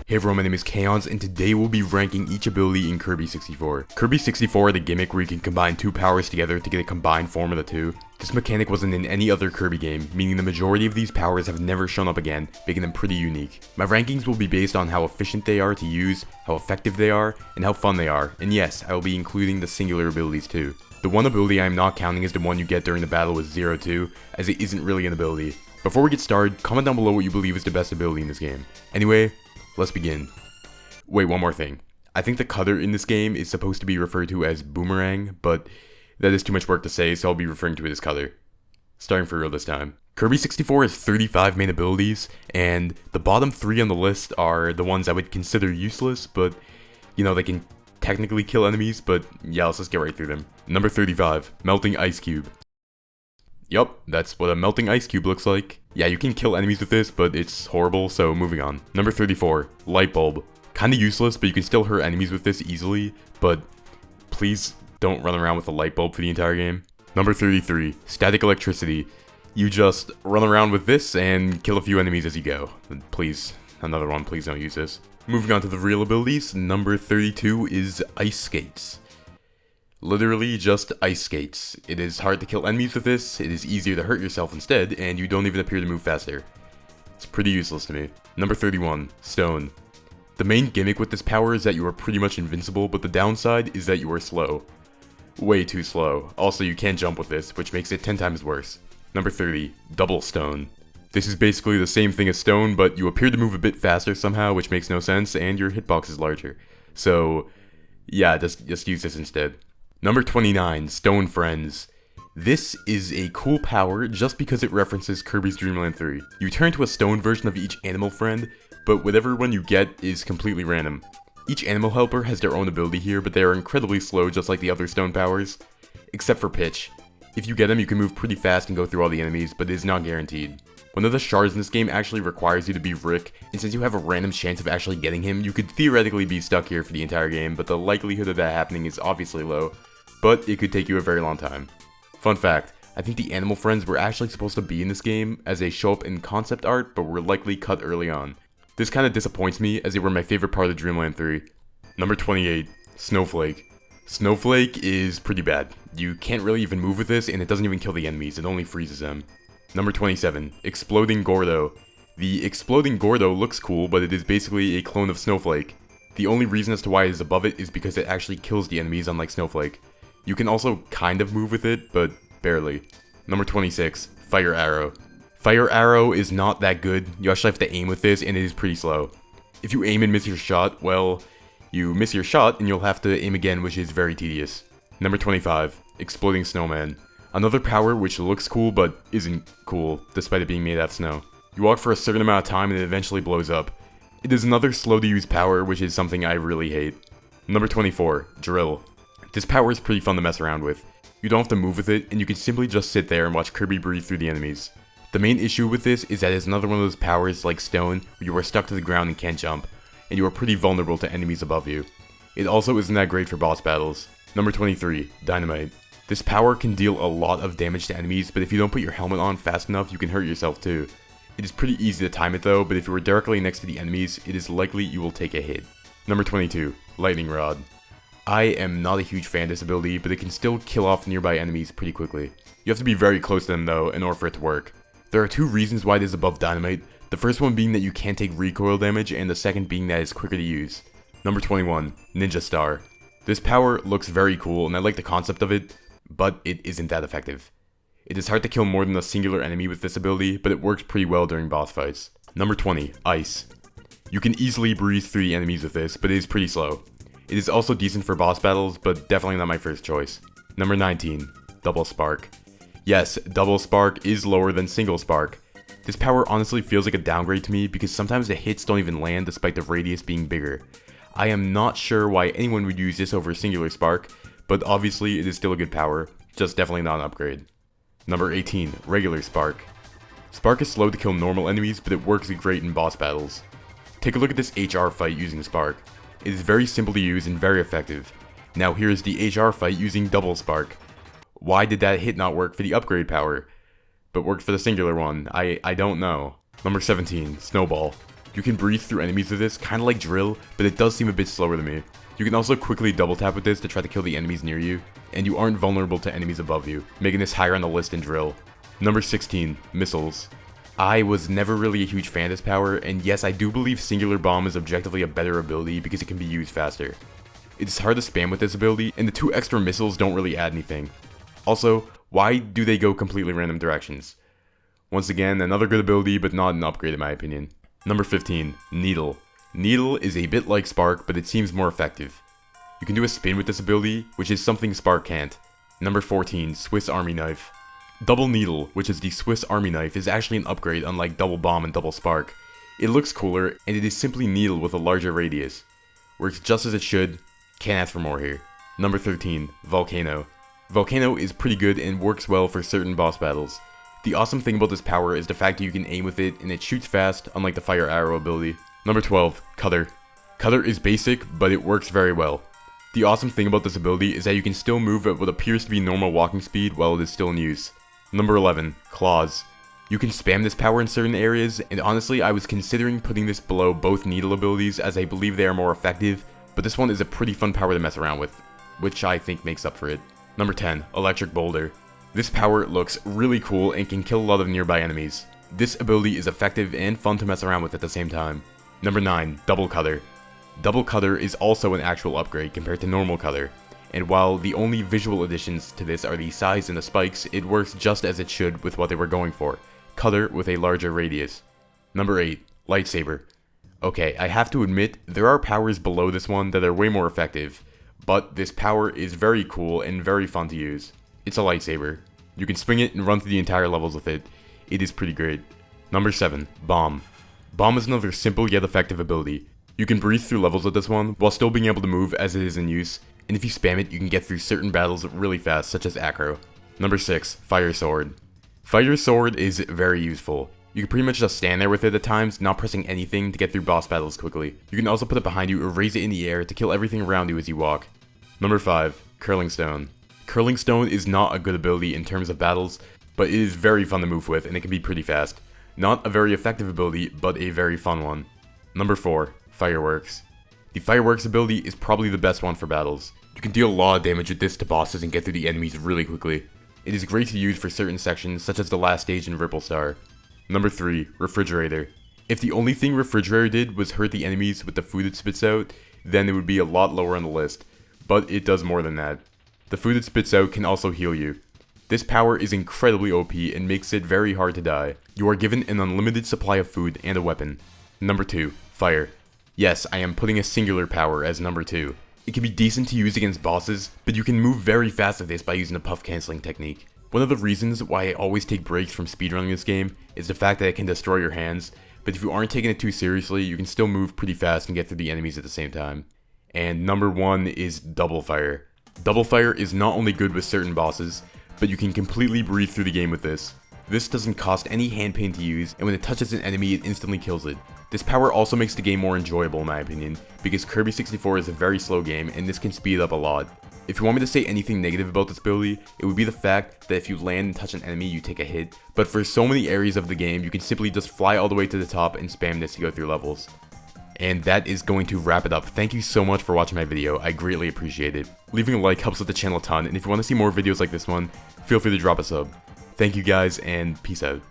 Hey everyone, my name is Kaons, and today we'll be ranking each ability in Kirby 64. Kirby 64 had a gimmick where you can combine two powers together to get a combined form of the two. This mechanic wasn't in any other Kirby game, meaning the majority of these powers have never shown up again, making them pretty unique. My rankings will be based on how efficient they are to use, how effective they are, and how fun they are, and yes, I will be including the singular abilities too. The one ability I am not counting is the one you get during the battle with 0-2, as it isn't really an ability. Before we get started, comment down below what you believe is the best ability in this game. Anyway, let's begin. Wait, one more thing. I think the cutter in this game is supposed to be referred to as Boomerang, but that is too much work to say, so I'll be referring to it as cutter. Starting for real this time. Kirby 64 has 35 main abilities, and the bottom 3 on the list are the ones I would consider useless, but, you know, they can technically kill enemies, but yeah, let's just get right through them. Number 35, Melting Ice Cube. Yup, that's what a melting ice cube looks like. Yeah, you can kill enemies with this, but it's horrible, so moving on. Number 34, Light Bulb. Kinda useless, but you can still hurt enemies with this easily, but please don't run around with a light bulb for the entire game. Number 33, Static Electricity. You just run around with this and kill a few enemies as you go. Please, another one, please don't use this. Moving on to the real abilities, number 32 is Ice Skates. Literally just ice skates. It is hard to kill enemies with this, it is easier to hurt yourself instead, and you don't even appear to move faster. It's pretty useless to me. Number 31, Stone. The main gimmick with this power is that you are pretty much invincible, but the downside is that you are slow. Way too slow. Also, you can't jump with this, which makes it 10 times worse. Number 30, Double Stone. This is basically the same thing as Stone, but you appear to move a bit faster somehow, which makes no sense, and your hitbox is larger. So, yeah, just use this instead. Number 29, Stone Friends. This is a cool power just because it references Kirby's Dream Land 3. You turn to a stone version of each animal friend, but whatever one you get is completely random. Each animal helper has their own ability here, but they are incredibly slow just like the other stone powers, except for Pitch. If you get him, you can move pretty fast and go through all the enemies, but it is not guaranteed. One of the shards in this game actually requires you to be Rick, and since you have a random chance of actually getting him, you could theoretically be stuck here for the entire game, but the likelihood of that happening is obviously low. But it could take you a very long time. Fun fact, I think the animal friends were actually supposed to be in this game as they show up in concept art, but were likely cut early on. This kinda disappoints me as they were my favorite part of Dreamland 3. Number 28, Snowflake. Snowflake is pretty bad. You can't really even move with this, and it doesn't even kill the enemies, it only freezes them. Number 27, Exploding Gordo. The Exploding Gordo looks cool, but it is basically a clone of Snowflake. The only reason as to why it is above it is because it actually kills the enemies unlike Snowflake. You can also kind of move with it, but barely. Number 26, Fire Arrow. Fire Arrow is not that good. You actually have to aim with this, and it is pretty slow. If you aim and miss your shot, well, you miss your shot, and you'll have to aim again, which is very tedious. Number 25, Exploding Snowman. Another power which looks cool, but isn't cool, despite it being made out of snow. You walk for a certain amount of time, and it eventually blows up. It is another slow-to-use power, which is something I really hate. Number 24, Drill. This power is pretty fun to mess around with. You don't have to move with it, and you can simply just sit there and watch Kirby breathe through the enemies. The main issue with this is that it's another one of those powers like Stone, where you are stuck to the ground and can't jump, and you are pretty vulnerable to enemies above you. It also isn't that great for boss battles. Number 23, Dynamite. This power can deal a lot of damage to enemies, but if you don't put your helmet on fast enough, you can hurt yourself too. It is pretty easy to time it though, but if you are directly next to the enemies, it is likely you will take a hit. Number 22, Lightning Rod. I am not a huge fan of this ability, but it can still kill off nearby enemies pretty quickly. You have to be very close to them though, in order for it to work. There are two reasons why it is above Dynamite, the first one being that you can't take recoil damage, and the second being that it's quicker to use. Number 21, Ninja Star. This power looks very cool, and I like the concept of it, but it isn't that effective. It is hard to kill more than a singular enemy with this ability, but it works pretty well during boss fights. Number 20, Ice. You can easily breeze through the enemies with this, but it is pretty slow. It is also decent for boss battles, but definitely not my first choice. Number 19, Double Spark. Yes, Double Spark is lower than Single Spark. This power honestly feels like a downgrade to me because sometimes the hits don't even land despite the radius being bigger. I am not sure why anyone would use this over Singular Spark, but obviously it is still a good power, just definitely not an upgrade. Number 18, Regular Spark. Spark is slow to kill normal enemies, but it works great in boss battles. Take a look at this HR fight using Spark. It is very simple to use and very effective. Now here is the HR fight using Double Spark. Why did that hit not work for the upgrade power, but worked for the singular one? I don't know. Number 17, Snowball. You can breathe through enemies with this, kinda like drill, but it does seem a bit slower to me. You can also quickly double tap with this to try to kill the enemies near you, and you aren't vulnerable to enemies above you, making this higher on the list than drill. Number 16, missiles. I was never really a huge fan of this power, and yes, I do believe Singular Bomb is objectively a better ability because it can be used faster. It is hard to spam with this ability, and the 2 extra missiles don't really add anything. Also, why do they go completely random directions? Once again, another good ability, but not an upgrade in my opinion. Number 15, Needle. Needle is a bit like Spark, but it seems more effective. You can do a spin with this ability, which is something Spark can't. Number 14, Swiss Army Knife. Double Needle, which is the Swiss Army Knife, is actually an upgrade unlike Double Bomb and Double Spark. It looks cooler, and it is simply Needle with a larger radius. Works just as it should, can't ask for more here. Number 13, Volcano. Volcano is pretty good and works well for certain boss battles. The awesome thing about this power is the fact that you can aim with it and it shoots fast, unlike the Fire Arrow ability. Number 12, Cutter. Cutter is basic, but it works very well. The awesome thing about this ability is that you can still move at what appears to be normal walking speed while it is still in use. Number 11, Claws. You can spam this power in certain areas, and honestly I was considering putting this below both Needle abilities as I believe they are more effective, but this one is a pretty fun power to mess around with, which I think makes up for it. Number 10, Electric Boulder. This power looks really cool and can kill a lot of nearby enemies. This ability is effective and fun to mess around with at the same time. Number 9, Double Cutter. Double Cutter is also an actual upgrade compared to normal Cutter, and while the only visual additions to this are the size and the spikes, it works just as it should with what they were going for. Cutter with a larger radius. Number 8, Lightsaber. Okay, I have to admit, there are powers below this one that are way more effective, but this power is very cool and very fun to use. It's a lightsaber. You can swing it and run through the entire levels with it. It is pretty great. Number 7, Bomb. Bomb is another simple yet effective ability. You can breathe through levels with this one, while still being able to move as it is in use, and if you spam it, you can get through certain battles really fast, such as Acro. Number 6, Fire Sword. Fire Sword is very useful. You can pretty much just stand there with it at times, not pressing anything to get through boss battles quickly. You can also put it behind you or raise it in the air to kill everything around you as you walk. Number 5, Curling Stone. Curling Stone is not a good ability in terms of battles, but it is very fun to move with and it can be pretty fast. Not a very effective ability, but a very fun one. Number 4, Fireworks. The Fireworks ability is probably the best one for battles. You can deal a lot of damage with this to bosses and get through the enemies really quickly. It is great to use for certain sections, such as the last stage in Ripple Star. Number 3, Refrigerator. If the only thing Refrigerator did was hurt the enemies with the food it spits out, then it would be a lot lower on the list, but it does more than that. The food it spits out can also heal you. This power is incredibly OP and makes it very hard to die. You are given an unlimited supply of food and a weapon. Number 2, Fire. Yes, I am putting a singular power as number 2. It can be decent to use against bosses, but you can move very fast with this by using a puff cancelling technique. One of the reasons why I always take breaks from speedrunning this game is the fact that it can destroy your hands, but if you aren't taking it too seriously, you can still move pretty fast and get through the enemies at the same time. And number 1 is Double Fire. Double Fire is not only good with certain bosses, but you can completely breathe through the game with this. This doesn't cost any hand pain to use, and when it touches an enemy, it instantly kills it. This power also makes the game more enjoyable in my opinion, because Kirby 64 is a very slow game, and this can speed up a lot. If you want me to say anything negative about this ability, it would be the fact that if you land and touch an enemy, you take a hit, but for so many areas of the game, you can simply just fly all the way to the top and spam this to go through levels. And that is going to wrap it up. Thank you so much for watching my video, I greatly appreciate it. Leaving a like helps with the channel a ton, and if you want to see more videos like this one, feel free to drop a sub. Thank you guys, and peace out.